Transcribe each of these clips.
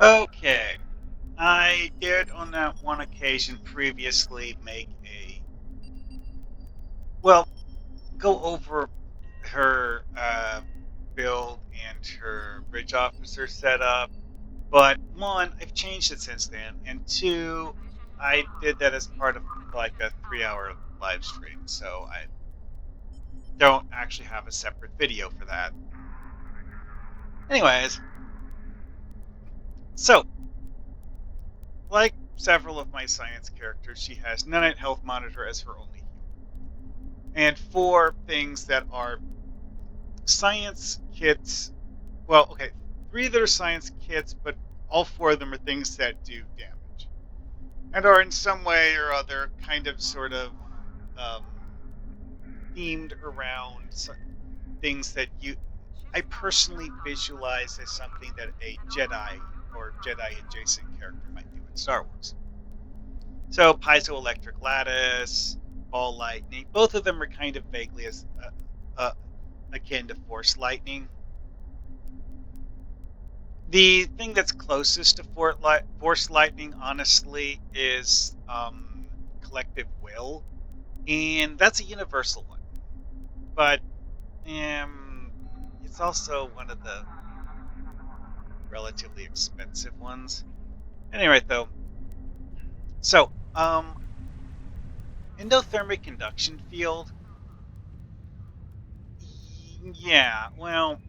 Okay. I did on that one occasion previously make well, go over her build and her bridge officer setup. But one, I've changed it since then. And two, I did that as part of like a 3 hour live stream. So I don't actually have a separate video for that. Anyways, so like several of my science characters, she has Nanite Health Monitor as her only and four things that are science kits. Well, okay, three that are science kits, but all four of them are things that do damage and are in some way or other kind of sort of um, themed around things that I personally visualize as something that a Jedi or Jedi adjacent character might do in Star Wars. So piezoelectric lattice, ball lightning, both of them are kind of vaguely as akin to force lightning. The thing that's closest to force lightning, honestly, is collective will, and that's a universal one. But um, it's also one of the relatively expensive ones. Anyway, though, so endothermic conduction field. Yeah, well,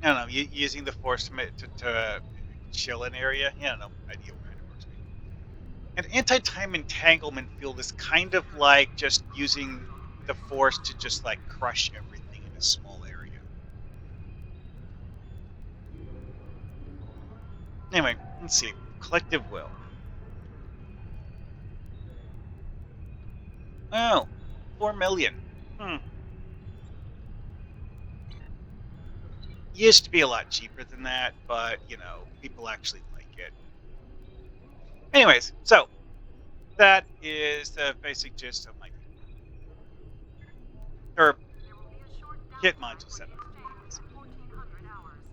I don't know. Using the force to chill an area. Yeah, I don't know. Idea what kind of works. An anti-time entanglement field is kind of like just using the force to just like crush everything in a small area. Anyway, let's see. Collective will. Oh, 4 million. Hmm. Used to be a lot cheaper than that, but people actually like it. Anyways, so that is the basic gist of my or kit module setup.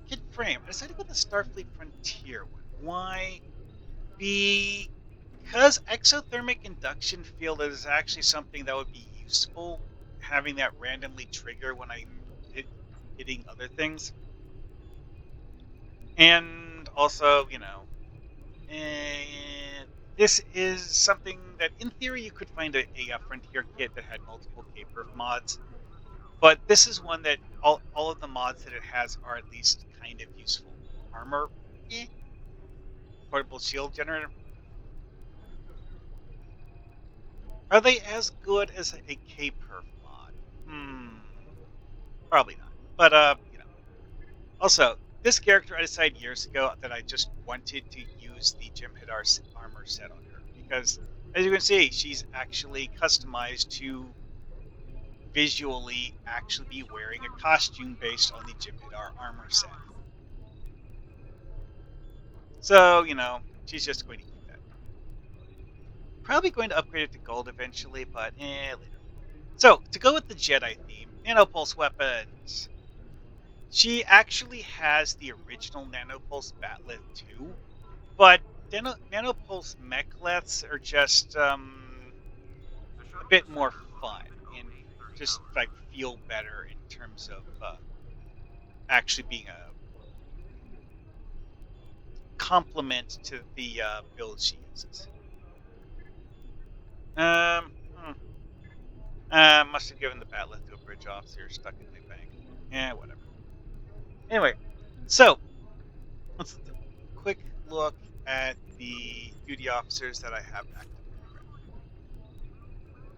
Kit frame. I decided to go with the Starfleet Frontier one. Why? Because exothermic induction field is actually something that would be useful, having that randomly trigger when I'm hitting other things. And also, and this is something that in theory you could find a Frontier kit that had multiple K-Perf mods. But this is one that all of the mods that it has are at least kind of useful. Armor, eh. Portable shield generator. Are they as good as a K-Perf mod? Probably not. But also this character I decided years ago that I just wanted to use the Jim Hadar armor set on her because, as you can see, she's actually customized to visually actually be wearing a costume based on the Jim Hadar armor set. So she's just going to keep that. Probably going to upgrade it to gold eventually, but later. So to go with the Jedi theme, nanopulse weapons. She actually has the original nanopulse batleth too, but nanopulse mechleths are just a bit more fun and just like feel better in terms of actually being a complement to the build she uses. Um, hmm. Must have given the batleth to a bridge officer stuck in my bank. Yeah, whatever. Anyway, so let's take a quick look at the duty officers that I have active.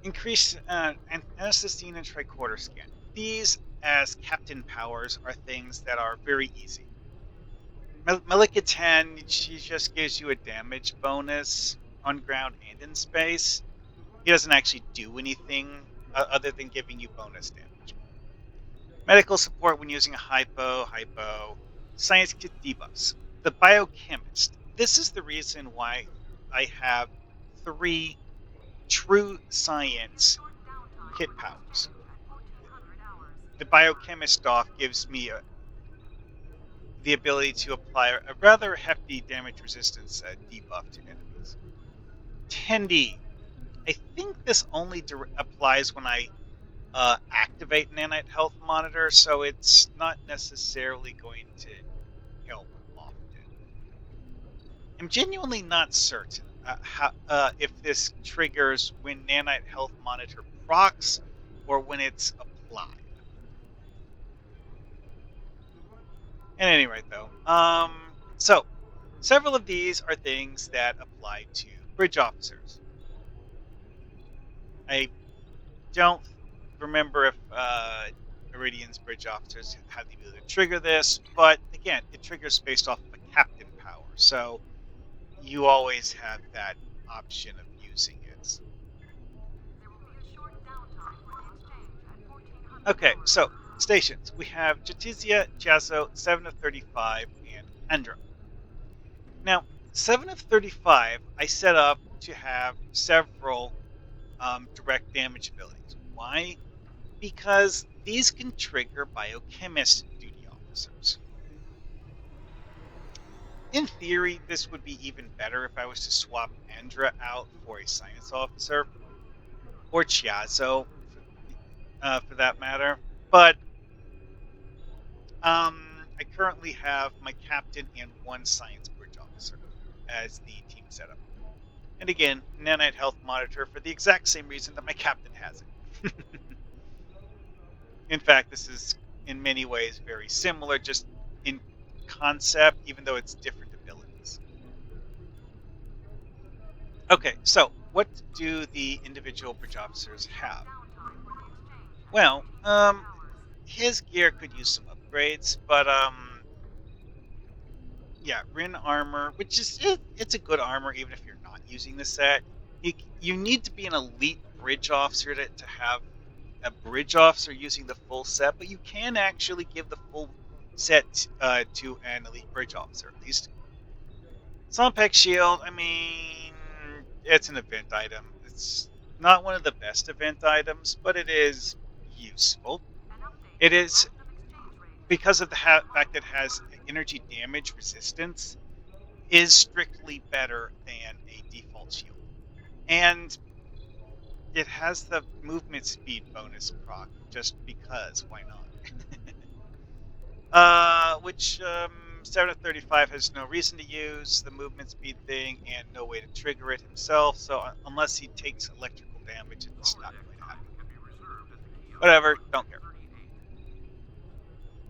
Increase anesthetine and tricorder scan. These, as captain powers, are things that are very easy. Malika 10, she just gives you a damage bonus on ground and in space. He doesn't actually do anything other than giving you bonus damage. Medical support when using a hypo. Science kit debuffs. The biochemist. This is the reason why I have 3 true science kit powers. The biochemist doff gives me the ability to apply a rather hefty damage resistance debuff to enemies. Tendy. I think this only applies when I activate nanite health monitor, so it's not necessarily going to help often. I'm genuinely not certain if this triggers when nanite health monitor procs or when it's applied. At any rate, though, so several of these are things that apply to bridge officers. I don't remember if Iridian's bridge officers have the ability to trigger this, but again, it triggers based off of a captain power, so you always have that option of using it. Okay, so stations. We have Jatizia, Jazzo, 7 of 35, and Endra. Now, 7 of 35, I set up to have several direct damage abilities. Why? Because these can trigger biochemist duty officers. In theory, this would be even better if I was to swap Endra out for a science officer, or Chiazzo, for that matter. But I currently have my captain and one science bridge officer as the team setup. And again, nanite health monitor for the exact same reason that my captain has it. In fact, this is in many ways very similar, just in concept, even though it's different abilities. Okay, so what do the individual bridge officers have? Well, his gear could use some upgrades, but yeah, Rin armor, which is it's a good armor even if you're not using the set. You need to be an elite bridge officer to have a bridge officer using the full set, but you can actually give the full set to an elite bridge officer at least. Sompek shield, I mean, it's an event item. It's not one of the best event items, but it is useful. It is because of the fact that it has energy damage resistance, is strictly better than a default shield. And it has the movement speed bonus proc, just because, why not? Which 7 of 35 has no reason to use the movement speed thing and no way to trigger it himself, so unless he takes electrical damage, it's not going to happen. Whatever, don't care.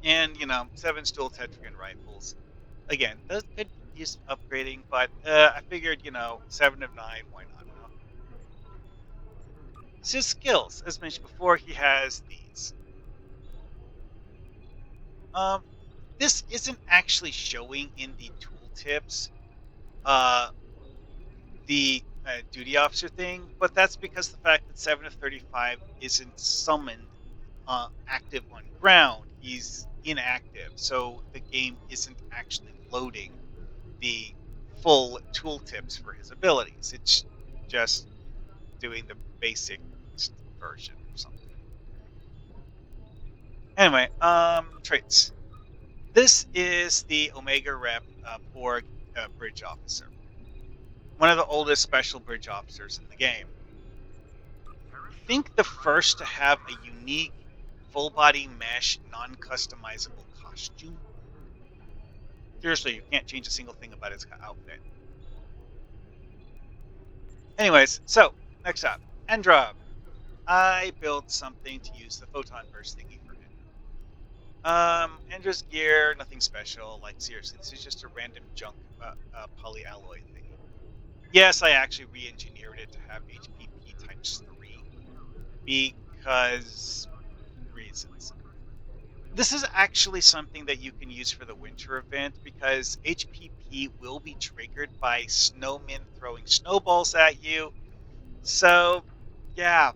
And, 7 dual Tetrian rifles. Again, those could use upgrading, but I figured, 7 of 9, why not? It's his skills. As mentioned before, he has these. This isn't actually showing in the tooltips, the duty officer thing, but that's because the fact that 7 of 35 isn't summoned active on ground. He's inactive, so the game isn't actually loading the full tooltips for his abilities. It's just doing the basic version or something. Anyway, traits. This is the Omega Rep Borg bridge officer. One of the oldest special bridge officers in the game. I think the first to have a unique full body mesh non-customizable costume. Seriously, you can't change a single thing about his outfit. Anyways, so next up, Endra. I built something to use the Photon Burst thingy for him. Endra's gear, nothing special. Like, seriously, this is just a random junk polyalloy thing. Yes, I actually re-engineered it to have HPP times 3 because reasons. This is actually something that you can use for the winter event because HPP will be triggered by snowmen throwing snowballs at you. So, yeah,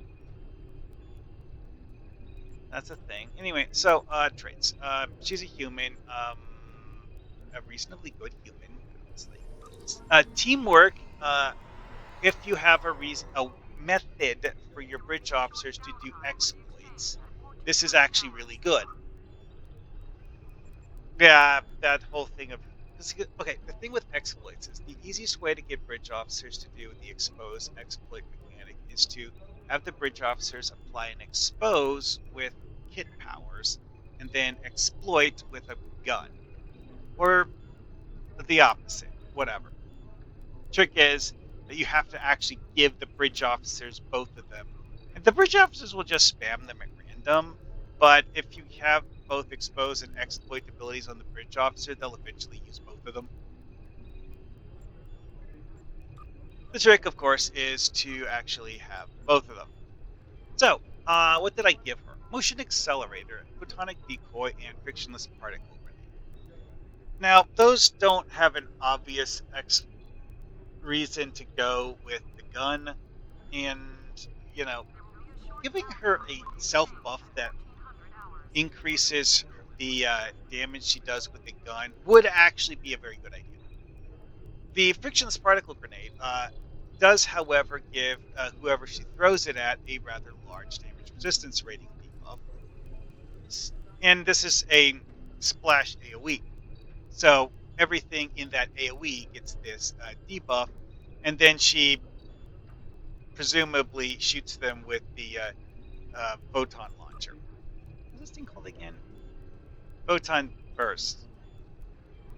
that's a thing. Anyway, so traits. She's a human, a reasonably good human, honestly. Teamwork. If you have a method for your bridge officers to do exploits, this is actually really good. Yeah, that whole thing of 'cause the thing with exploits is the easiest way to get bridge officers to do the expose exploit mechanic is to have the bridge officers apply an expose with kit powers and then exploit with a gun or the opposite, whatever. Trick is that you have to actually give the bridge officers both of them. And the bridge officers will just spam them at random. But if you have both expose and exploit abilities on the bridge officer, they'll eventually use both of them. The trick, of course, is to actually have both of them. So, what did I give her? Motion accelerator, photonic decoy, and frictionless particle grenade. Now, those don't have an obvious reason to go with the gun, and you know, giving her a self buff that increases the damage she does with the gun would actually be a very good idea. The frictionless particle grenade does, however, give whoever she throws it at a rather large damage resistance rating debuff. And this is a splash AoE. So everything in that AoE gets this debuff, and then she presumably shoots them with the photon launcher. What's this thing called again? Photon Burst.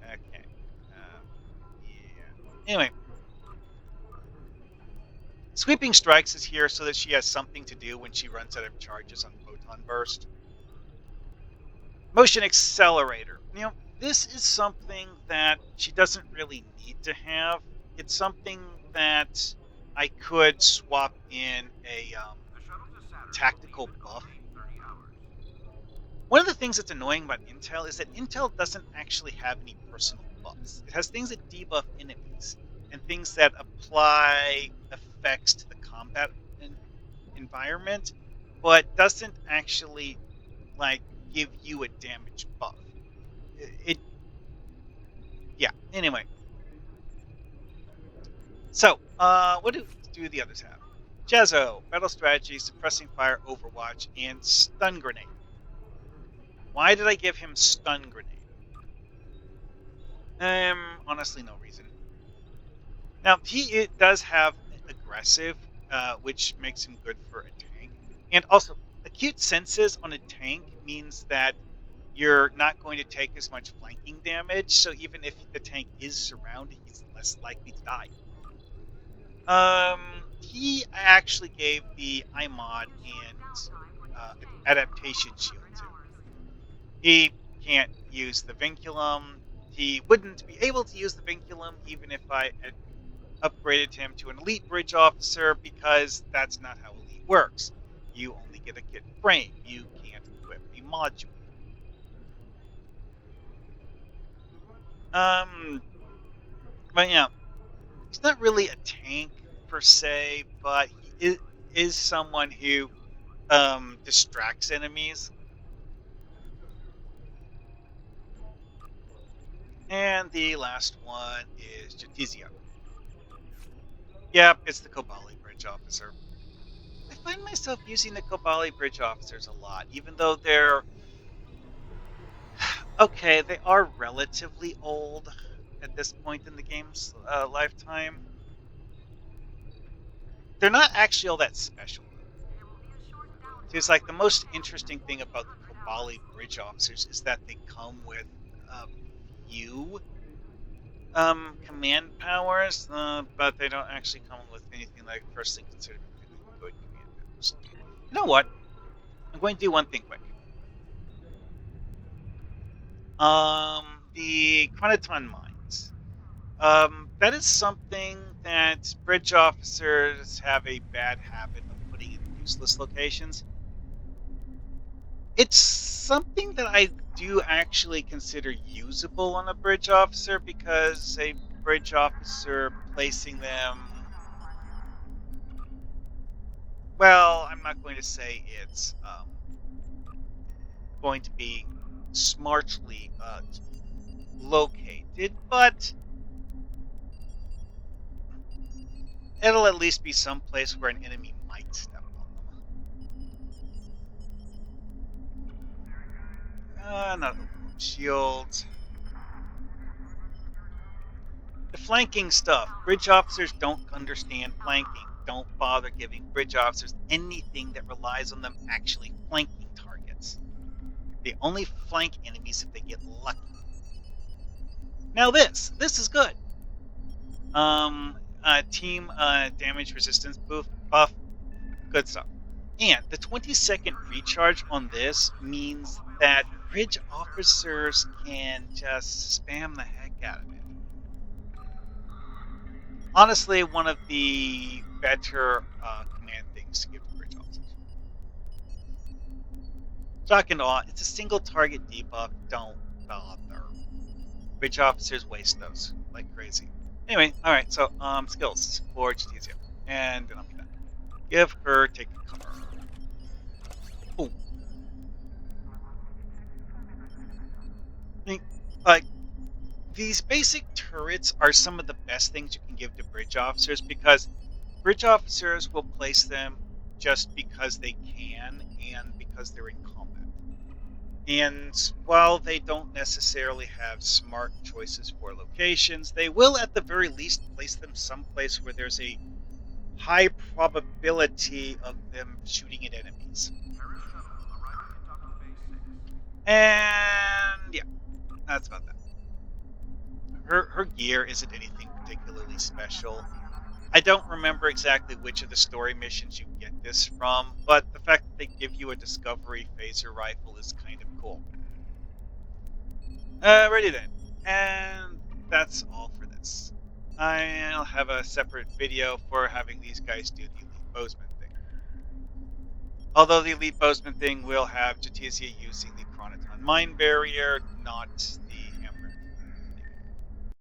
Okay. Yeah. Anyway, Sweeping Strikes is here so that she has something to do when she runs out of charges on Photon Burst. Motion Accelerator. This is something that she doesn't really need to have. It's something that I could swap in a tactical buff. One of the things that's annoying about Intel is that Intel doesn't actually have any personal buffs. It has things that debuff enemies and things that apply effects to the combat environment, but doesn't actually like give you a damage buff. It yeah. Anyway, so what do the others have? Jezzo, battle strategy, suppressing fire, Overwatch, and stun grenade. Why did I give him stun grenade? Honestly, no reason. Now it does have aggressive, which makes him good for a tank, and also acute senses on a tank means that you're not going to take as much flanking damage. So even if the tank is surrounded, he's less likely to die. He actually gave the iMod and adaptation shield to. He can't use the vinculum. He wouldn't be able to use the vinculum even if I had upgraded him to an elite bridge officer because that's not how elite works. You only get a kit frame. You can't equip a module. But yeah, he's not really a tank per se, but he is someone who distracts enemies. And the last one is Jatizia. Yep, it's the Kobali Bridge Officer. I find myself using the Kobali Bridge Officers a lot, even though they're okay. They are relatively old at this point in the game's lifetime. They're not actually all that special. It's like the most interesting thing about the Kobali Bridge Officers is that they come with a few command powers, but they don't actually come with anything like firstly considered good command powers. You know what? I'm going to do one thing quick. The Chronoton Mines. That is something that bridge officers have a bad habit of putting in useless locations. It's something that I do actually consider usable on a bridge officer because a bridge officer placing them. Well, I'm not going to say it's going to be smartly located, but it'll at least be someplace where an enemy might step on them. Not shields. The flanking stuff. Bridge officers don't understand flanking. Don't bother giving bridge officers anything that relies on them actually flanking targets. They only flank enemies if they get lucky. Now this is good. Team damage resistance buff, good stuff. And the 20-second recharge on this means that bridge officers can just spam the heck out of it. Honestly, one of the better command things to give to bridge officers. Talking to it's a single target debuff. Don't bother. Bridge officers waste those like crazy. Anyway, all right. So skills for Jatizia, and then I'll be done. Give her take cover. Boom. Like these basic turrets are some of the best things you can give to bridge officers because bridge officers will place them just because they can and because they're in combat. And while they don't necessarily have smart choices for locations, they will at the very least place them someplace where there's a high probability of them shooting at enemies. And yeah, that's about that. Her gear isn't anything particularly special. I don't remember exactly which of the story missions you get this from, but the fact that they give you a discovery phaser rifle is kind of cool. Ready then. And that's all for this. I'll have a separate video for having these guys do the Elite Bozeman thing. Although the Elite Bozeman thing will have Jatizia using the Chronoton Mine Barrier, not